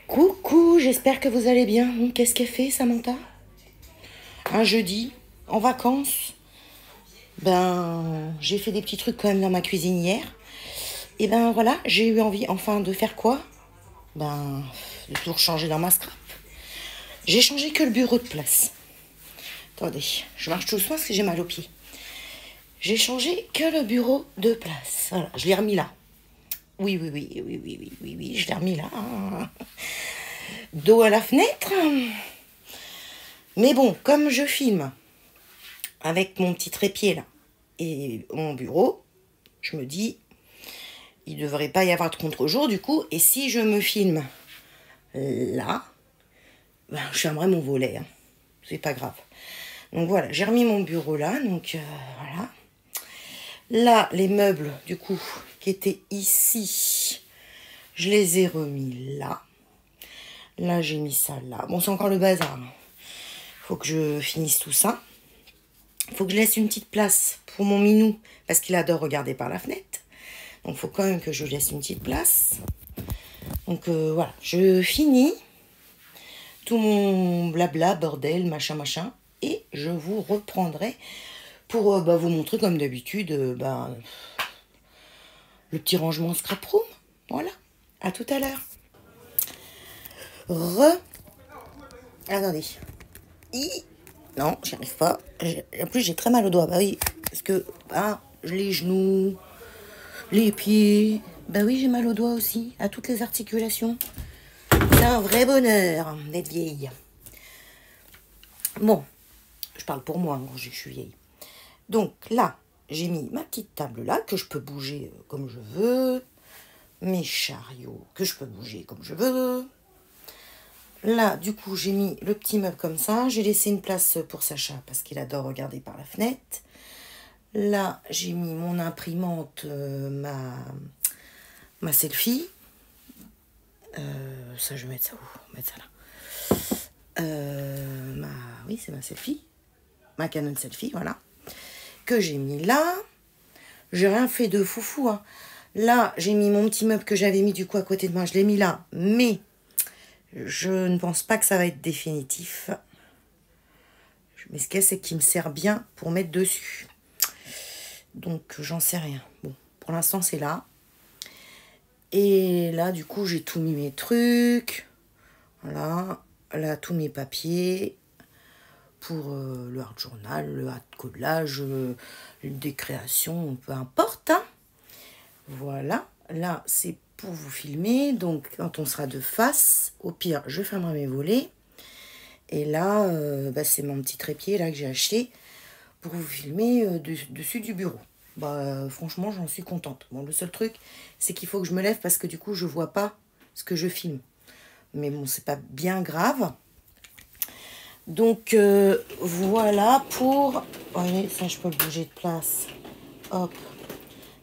Coucou, j'espère que vous allez bien. Qu'est-ce qu'elle fait, Samantha? Un jeudi, en vacances. Ben, j'ai fait des petits trucs quand même dans ma cuisine hier. Et ben voilà, j'ai eu envie enfin de faire quoi? Ben, de tout changer dans ma scrap. J'ai changé que le bureau de place. Attendez, je marche tout doucement parce que j'ai mal aux pieds. J'ai changé que le bureau de place. Voilà, je l'ai remis là. Oui, je l'ai remis là. Dos à la fenêtre. Mais bon, comme je filme avec mon petit trépied là et mon bureau, je me dis, il ne devrait pas y avoir de contre-jour du coup. Et si je me filme là, ben, je fermerai mon volet. Hein. C'est pas grave. Donc voilà, j'ai remis mon bureau là. Donc voilà. Là, les meubles du coup qui étaient ici, je les ai remis là. Là, j'ai mis ça là. Bon, c'est encore le bazar. Faut que je finisse tout ça. Faut que je laisse une petite place pour mon minou parce qu'il adore regarder par la fenêtre. Donc, faut quand même que je laisse une petite place. Donc, voilà. Je finis tout mon blabla, bordel, machin. Et je vous reprendrai pour vous montrer, comme d'habitude, le petit rangement scrap room. Voilà. À tout à l'heure. Attendez. Non, j'y arrive pas. En plus, j'ai très mal au doigt. Bah oui, parce que les genoux, les pieds. Bah oui, j'ai mal au doigt aussi, à toutes les articulations. C'est un vrai bonheur d'être vieille. Bon, je parle pour moi quand je suis vieille. Donc là, j'ai mis ma petite table là, que je peux bouger comme je veux. Mes chariots, que je peux bouger comme je veux. Là, du coup, j'ai mis le petit meuble comme ça. J'ai laissé une place pour Sacha parce qu'il adore regarder par la fenêtre. Là, j'ai mis mon imprimante, ma selfie. Ça, je vais mettre ça où? On va mettre ça là. Oui, c'est ma selfie. Ma Canon selfie, voilà. Que j'ai mis là. J'ai rien fait de foufou. Hein. Là, j'ai mis mon petit meuble que j'avais mis du coup à côté de moi. Je l'ai mis là. Mais je ne pense pas que ça va être définitif. Mais ce qu'il y a, c'est qu'il me sert bien pour mettre dessus. Donc, j'en sais rien. Bon, pour l'instant, c'est là. Et là, du coup, j'ai tout mis mes trucs. Voilà. Là, tous mes papiers. Pour le hard journal, le hard collage, des créations, peu importe. Hein. Voilà. Là, c'est pour vous filmer. Donc, quand on sera de face, au pire, je fermerai mes volets. Et là, c'est mon petit trépied là que j'ai acheté pour vous filmer dessus du bureau. Franchement, j'en suis contente. Bon, le seul truc, c'est qu'il faut que je me lève parce que du coup, je vois pas ce que je filme. Mais bon, c'est pas bien grave. Donc, voilà pour... Vous voyez, ça, je peux le bouger de place. Hop,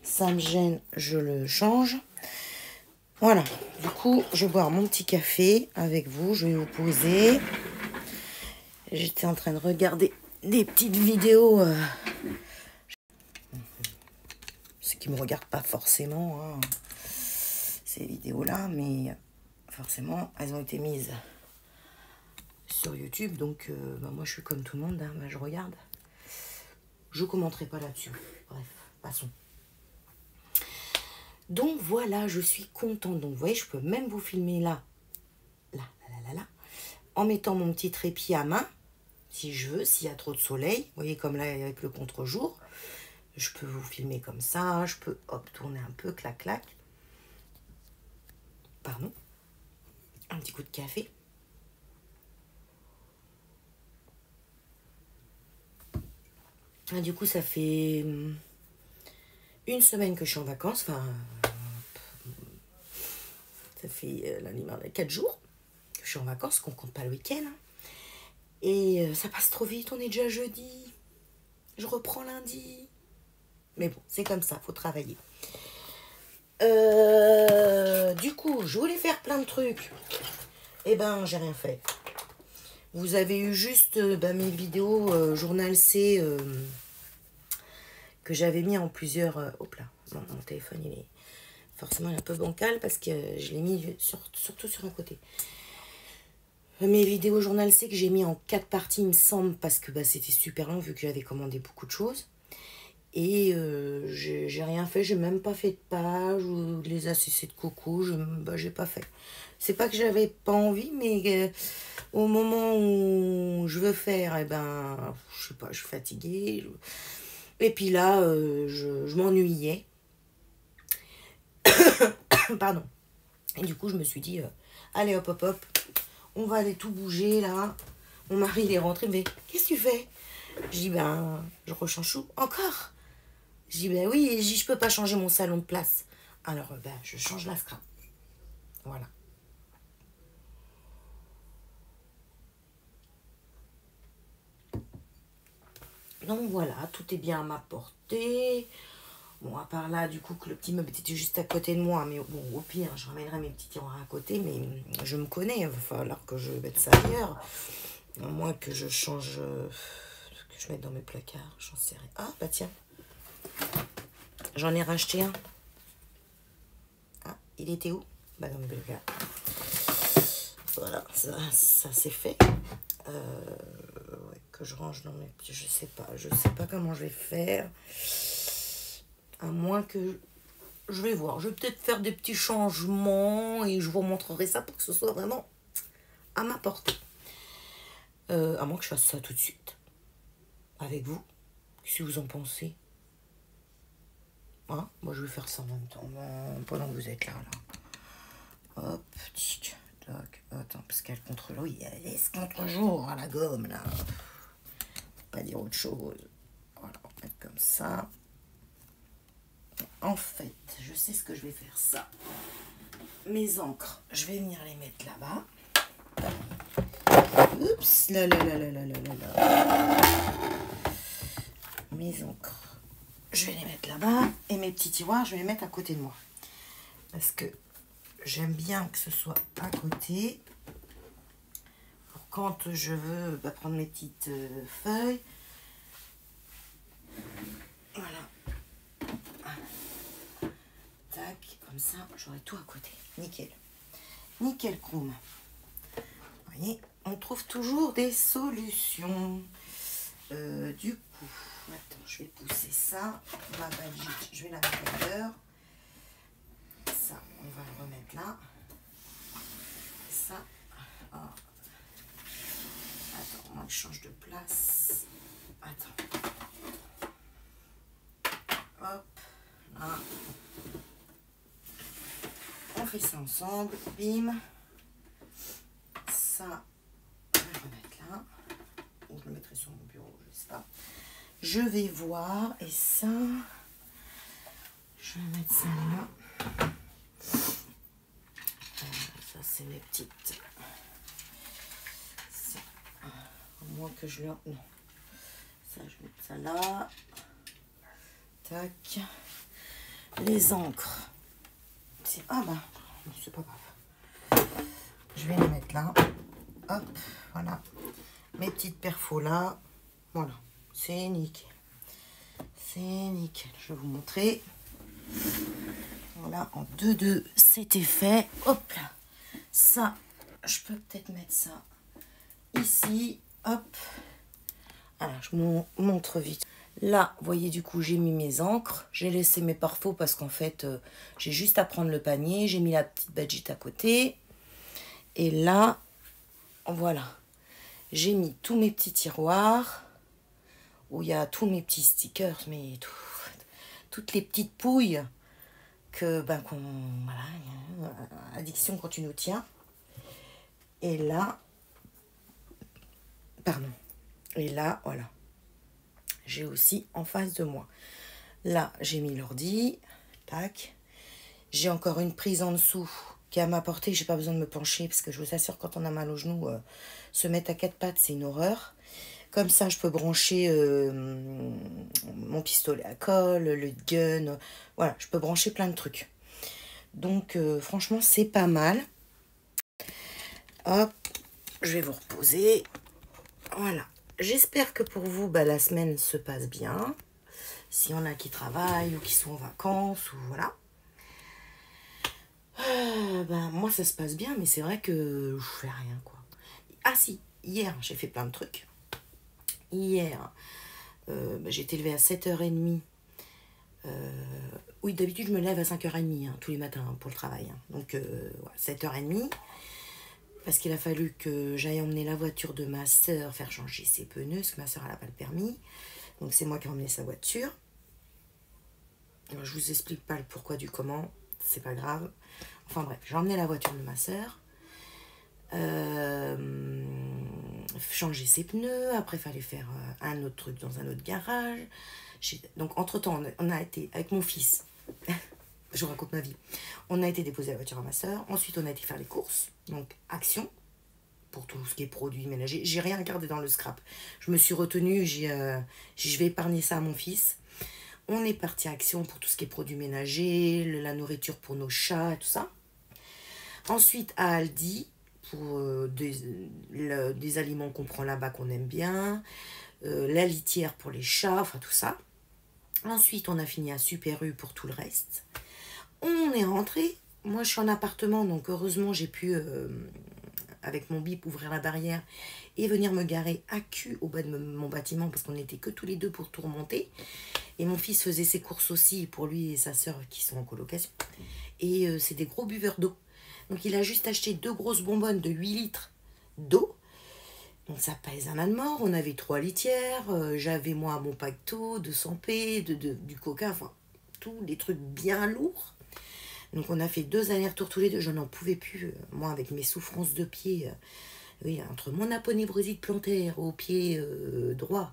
ça me gêne, je le change. Voilà, du coup, je vais boire mon petit café avec vous. Je vais vous poser. J'étais en train de regarder des petites vidéos... ce qui ne me regarde pas forcément, hein, ces vidéos-là, mais forcément, elles ont été mises sur YouTube, donc moi je suis comme tout le monde, hein, je regarde. Je commenterai pas là-dessus. Bref, passons. Donc voilà, je suis contente. Donc vous voyez, je peux même vous filmer là, en mettant mon petit trépied à main, si je veux, s'il y a trop de soleil. Vous voyez, comme là avec le contre-jour. Je peux vous filmer comme ça, je peux tourner un peu, clac. Pardon. Un petit coup de café. Et du coup, ça fait une semaine que je suis en vacances. Enfin, ça fait 4 jours que je suis en vacances, qu'on compte pas le week-end. Hein. Et ça passe trop vite, on est déjà jeudi. Je reprends lundi. Mais bon, c'est comme ça, faut travailler. Du coup, je voulais faire plein de trucs. Eh ben, j'ai rien fait. Vous avez eu juste mes vidéos Journal C que j'avais mis en plusieurs... hop là, mon téléphone, il est... Forcément, il est un peu bancal parce que je l'ai mis surtout sur un côté. Mes vidéos journal, c'est que j'ai mis en 4 parties, il me semble, parce que bah, c'était super long vu que j'avais commandé beaucoup de choses. Et j'ai rien fait, j'ai même pas fait de page ou les ACC de coco, j'ai pas fait. C'est pas que j'avais pas envie, mais au moment où je veux faire, eh ben, je sais pas, je suis fatiguée. Et puis là, je m'ennuyais. Pardon. Et du coup, je me suis dit, allez hop, hop, hop, on va aller tout bouger là. Mon mari, il est rentré, il me dit, qu'est-ce que tu fais? Je dis, ben, je rechange tout. Encore? Je dis, ben oui, je peux pas changer mon salon de place. Alors, ben, je change la scrap. Voilà. Donc voilà, tout est bien à ma portée. Bon, à part là, du coup, que le petit meuble était juste à côté de moi. Mais bon, au pire, je ramènerai mes petits tiroirs à côté. Mais je me connais, il va falloir que je mette ça ailleurs. À moins que je change, que je mette dans mes placards, j'en sais rien. Ah, bah tiens, j'en ai racheté un. Ah, il était où? Bah dans mes placards. Voilà, ça c'est fait. Ouais, que je range dans mes petits, je sais pas comment je vais faire. À moins que je vais voir. Je vais peut-être faire des petits changements et je vous montrerai ça pour que ce soit vraiment à ma portée. À moins que je fasse ça tout de suite. Avec vous. Si vous en pensez. Hein? Moi, je vais faire ça en même temps. Pendant que vous êtes là. Hop. Tic. Tac. Attends, parce qu'elle contrôle. Oui, elle laisse contre-jour à la gomme, là. Faut pas dire autre chose. Voilà, on va mettre comme ça. En fait, je sais ce que je vais faire. Ça. Mes encres, je vais venir les mettre là-bas. Oups, là. Mes encres, je vais les mettre là-bas. Et mes petits tiroirs, je vais les mettre à côté de moi. Parce que j'aime bien que ce soit à côté. Pour quand je veux prendre mes petites feuilles. Voilà. Tac, comme ça, j'aurai tout à côté. Nickel. Nickel chrome. Vous voyez, on trouve toujours des solutions. Du coup, attends, je vais pousser ça. Ma baguette, je vais la mettre ailleurs. Ça, on va le remettre là. Ça. Oh. Attends, moi je change de place. Attends. Hop, là. On fait ça ensemble. Bim. Ça, je vais le remettre là. Ou je le mettrai sur mon bureau, je sais pas. Je vais voir. Et ça, je vais mettre ça là. Ça, c'est mes petites. Ça. À moins que je leur... Non. Ça, je vais mettre ça là. Tac. Les encres. Ah bah, c'est pas grave. Je vais les mettre là. Hop, voilà. Mes petites perfos là. Voilà. C'est nickel. C'est nickel. Je vais vous montrer. Voilà, en 2-2, c'était fait. Hop là. Ça, je peux peut-être mettre ça ici. Hop. Voilà, je vous montre vite. Là, vous voyez, du coup, j'ai mis mes encres. J'ai laissé mes pare-faux parce qu'en fait, j'ai juste à prendre le panier. J'ai mis la petite badgette à côté. Et là, voilà. J'ai mis tous mes petits tiroirs où il y a tous mes petits stickers, mais toutes les petites pouilles que, voilà, addiction quand tu nous tiens. Et là, pardon. Et là, voilà. J'ai aussi en face de moi. Là, j'ai mis l'ordi. Tac. J'ai encore une prise en dessous qui est à ma portée. J'ai pas besoin de me pencher parce que je vous assure, quand on a mal aux genoux, se mettre à 4 pattes, c'est une horreur. Comme ça, je peux brancher mon pistolet à colle, le gun. Voilà, je peux brancher plein de trucs. Donc, franchement, c'est pas mal. Hop, je vais vous reposer. Voilà. J'espère que pour vous, la semaine se passe bien. S'il y en a qui travaillent ou qui sont en vacances, ou voilà. Ben, moi, ça se passe bien, mais c'est vrai que je fais rien, quoi. Ah si, hier, j'ai fait plein de trucs. Hier, j'ai été levée à 7h30. Oui, d'habitude, je me lève à 5h30, tous les matins, pour le travail. Donc, ouais, 7h30. Parce qu'il a fallu que j'aille emmener la voiture de ma soeur faire changer ses pneus, parce que ma soeur, elle n'a pas le permis. Donc, c'est moi qui ai emmené sa voiture. Alors, je vous explique pas le pourquoi du comment, c'est pas grave. Enfin bref, j'ai emmené la voiture de ma soeur. Changer ses pneus, après il fallait faire un autre truc dans un autre garage. Donc entre temps on a été avec mon fils, je vous raconte ma vie, on a été déposer la voiture à ma soeur, ensuite on a été faire les courses, donc Action, pour tout ce qui est produits ménagers. J'ai rien regardé dans le scrap, je me suis retenue, je vais épargner ça à mon fils. On est parti à Action pour tout ce qui est produits ménagers, la nourriture pour nos chats, tout ça. Ensuite à Aldi, pour des aliments qu'on prend là-bas qu'on aime bien, la litière pour les chats, enfin tout ça. Ensuite, on a fini à Super U pour tout le reste. On est rentré. Moi, je suis en appartement, donc heureusement, j'ai pu, avec mon bip, ouvrir la barrière et venir me garer à cul au bas de mon bâtiment parce qu'on n'était que tous les deux pour tout remonter. Et mon fils faisait ses courses aussi pour lui et sa soeur qui sont en colocation. Et c'est des gros buveurs d'eau. Donc il a juste acheté 2 grosses bonbonnes de 8 litres d'eau. Donc ça pèse un âne mort. On avait 3 litières. J'avais moi mon pacto, 200 p, du coca, enfin tous les trucs bien lourds. Donc on a fait 2 allers-retours tous les deux. Je n'en pouvais plus. Moi avec mes souffrances de pied, oui, entre mon aponévrosite plantaire au pied droit,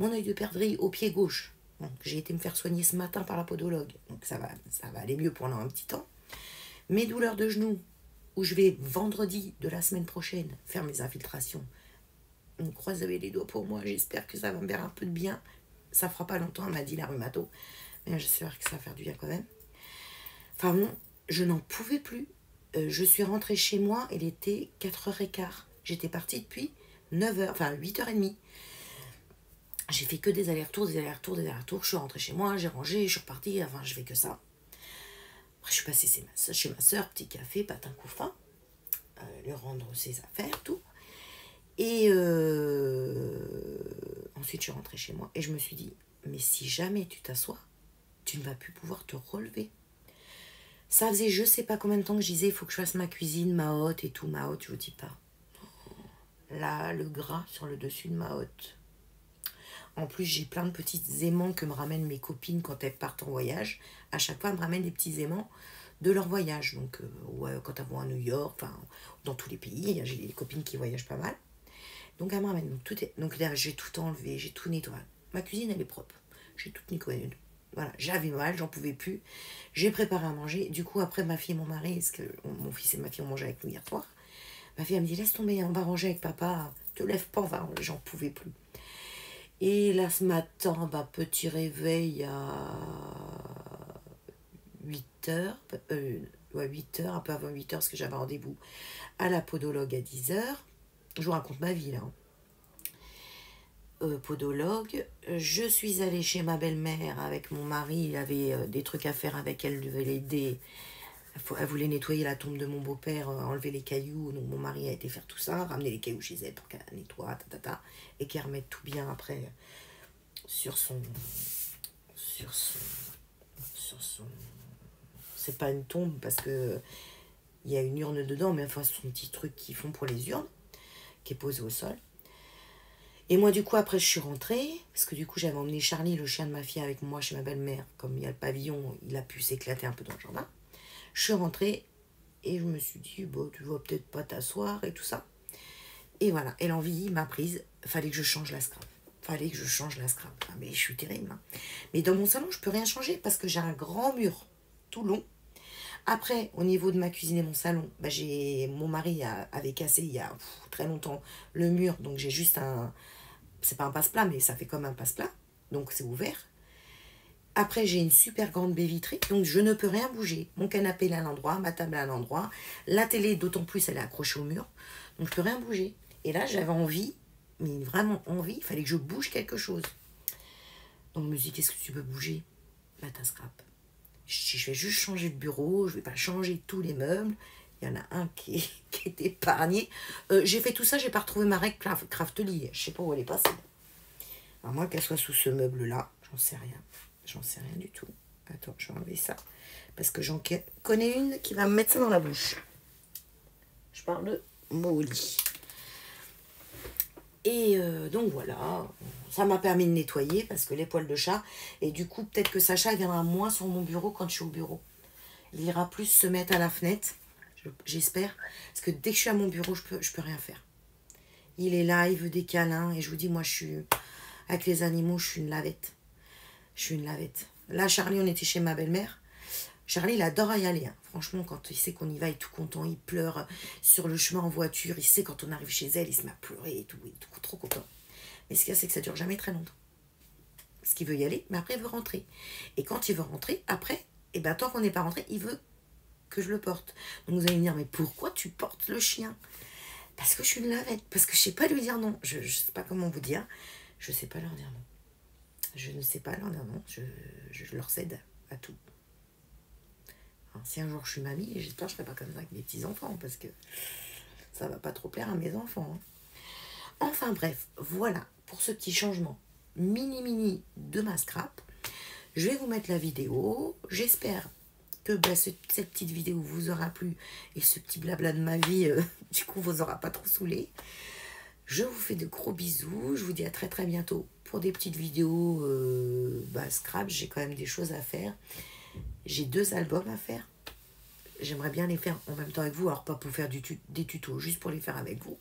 mon œil de perdrix au pied gauche. Donc j'ai été me faire soigner ce matin par la podologue. Donc ça va aller mieux pendant un petit temps. Mes douleurs de genoux, où je vais vendredi de la semaine prochaine faire mes infiltrations. On croise les doigts pour moi, j'espère que ça va me faire un peu de bien. Ça fera pas longtemps, elle m'a dit la rhumato. Mais j'espère que ça va faire du bien quand même. Enfin bon, je n'en pouvais plus. Je suis rentrée chez moi, il était 4h15. J'étais partie depuis 9h, enfin 8h30. J'ai fait que des allers-retours, des allers-retours, des allers-retours. Je suis rentrée chez moi, j'ai rangé, je suis repartie, enfin je fais que ça. Après, je suis passée chez ma soeur, petit café, patin couffin, lui rendre ses affaires, tout. Et ensuite, je suis rentrée chez moi et je me suis dit, mais si jamais tu t'assois, tu ne vas plus pouvoir te relever. Ça faisait je sais pas combien de temps que je disais, il faut que je fasse ma cuisine, ma hotte et tout. Ma hotte, je vous dis pas. Là, le gras sur le dessus de ma hotte. En plus, j'ai plein de petits aimants que me ramènent mes copines quand elles partent en voyage. À chaque fois, elles me ramènent des petits aimants de leur voyage. Donc, ouais, quand elles vont à New York, enfin, dans tous les pays, j'ai des copines qui voyagent pas mal. Donc, elles me ramènent. Donc là, j'ai tout enlevé, j'ai tout nettoyé. Ma cuisine, elle est propre. J'ai tout nettoyé. Voilà, j'avais mal, j'en pouvais plus. J'ai préparé à manger. Du coup, après, ma fille et mon mari, parce que mon fils et ma fille ont mangé avec nous hier soir, ma fille, elle me dit, laisse tomber, on va manger avec papa. Te lève pas, j'en pouvais plus. Et là, ce matin, petit réveil à 8h, ouais, 8h, un peu avant 8h, parce que j'avais rendez-vous à la podologue à 10h. Je vous raconte ma vie, là. Podologue, je suis allée chez ma belle-mère avec mon mari, il avait des trucs à faire avec elle, devait l'aider. Elle voulait nettoyer la tombe de mon beau-père, enlever les cailloux, donc mon mari a été faire tout ça, ramener les cailloux chez elle pour qu'elle nettoie, et qu'elle remette tout bien après sur son c'est pas une tombe parce que il y a une urne dedans, mais enfin son petit truc qu'ils font pour les urnes qui est posé au sol. Et moi du coup après je suis rentrée parce que du coup j'avais emmené Charlie, le chien de ma fille, avec moi chez ma belle-mère. Comme il y a le pavillon, il a pu s'éclater un peu dans le jardin. Je suis rentrée et je me suis dit bon, tu vas peut-être pas t'asseoir et tout ça. Et voilà, et l'envie m'a prise, fallait que je change la scrap. Ah, mais je suis terrible. Mais dans mon salon, je peux rien changer parce que j'ai un grand mur tout long. Après, au niveau de ma cuisine et mon salon, mon mari avait cassé il y a très longtemps le mur. Donc j'ai juste c'est pas un passe-plat, mais ça fait comme un passe-plat. Donc c'est ouvert. Après, j'ai une super grande baie vitrée, donc je ne peux rien bouger. Mon canapé est à l'endroit, ma table est à l'endroit. La télé, d'autant plus, elle est accrochée au mur. Donc je peux rien bouger. Et là, j'avais envie, mais vraiment envie, il fallait que je bouge quelque chose. Donc je me suis dit, qu'est-ce que tu peux bouger? Ta scrap. Je vais juste changer de bureau, je vais pas changer tous les meubles. Il y en a un qui est épargné. J'ai fait tout ça, j'ai pas retrouvé ma règle Craftly. Je sais pas où elle est passée. À moins qu'elle soit sous ce meuble-là, j'en sais rien. J'en sais rien du tout. Attends, je vais enlever ça. Parce que j'en connais une qui va me mettre ça dans la bouche. Je parle de Molly. Et donc voilà, ça m'a permis de nettoyer parce que les poils de chat, et du coup peut-être que Sacha viendra moins sur mon bureau quand je suis au bureau. Il ira plus se mettre à la fenêtre, j'espère, parce que dès que je suis à mon bureau, je peux rien faire. Il est là, il veut des câlins, et je vous dis, moi je suis, avec les animaux, je suis une lavette. Je suis une lavette. Là, Charlie, on était chez ma belle-mère. Charlie, il adore y aller. Hein. Franchement, quand il sait qu'on y va, il est tout content. Il pleure sur le chemin en voiture. Il sait quand on arrive chez elle, il se met à pleurer et tout. Il est tout, trop content. Mais ce qu'il y a, c'est que ça dure jamais très longtemps. Parce qu'il veut y aller, mais après, il veut rentrer. Et quand il veut rentrer, après, et ben, tant qu'on n'est pas rentré, il veut que je le porte. Donc vous allez me dire, mais pourquoi tu portes le chien? Parce que je suis une lavette. Parce que je sais pas lui dire non. Je sais pas comment vous dire. Je sais pas leur dire non. Je ne sais pas leur dire non. Je leur cède à tout. Alors, si un jour je suis mamie, j'espère que je ne serai pas comme ça avec mes petits-enfants, parce que ça va pas trop plaire à mes enfants. Hein. Enfin bref, voilà pour ce petit changement mini de ma scrap. Je vais vous mettre la vidéo. J'espère que cette petite vidéo vous aura plu et ce petit blabla de ma vie, du coup, vous aura pas trop saoulé. Je vous fais de gros bisous. Je vous dis à très très bientôt pour des petites vidéos scrap. J'ai quand même des choses à faire. J'ai 2 albums à faire. J'aimerais bien les faire en même temps avec vous. Alors pas pour faire des tutos, juste pour les faire avec vous.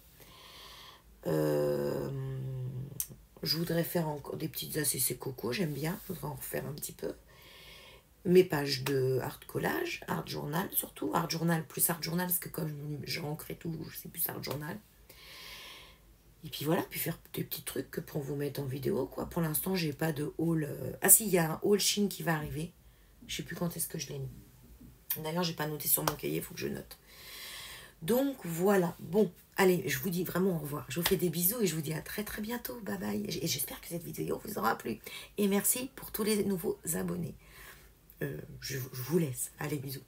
Je voudrais faire encore des petites ACC coco. J'aime bien. Je voudrais en refaire un petit peu. Mes pages de art collage, art journal surtout. Art journal plus art journal parce que comme j'encre et tout, c'est plus art journal. Et puis voilà, puis faire des petits trucs que pour vous mettre en vidéo, quoi. Pour l'instant, j'ai pas de haul. Ah si, il y a un haul Chine qui va arriver. Je sais plus quand est-ce que je l'ai mis. D'ailleurs, j'ai pas noté sur mon cahier, il faut que je note. Donc voilà. Bon, allez, je vous dis vraiment au revoir. Je vous fais des bisous et je vous dis à très très bientôt. Bye bye. Et j'espère que cette vidéo vous aura plu. Et merci pour tous les nouveaux abonnés. Je vous laisse. Allez, bisous.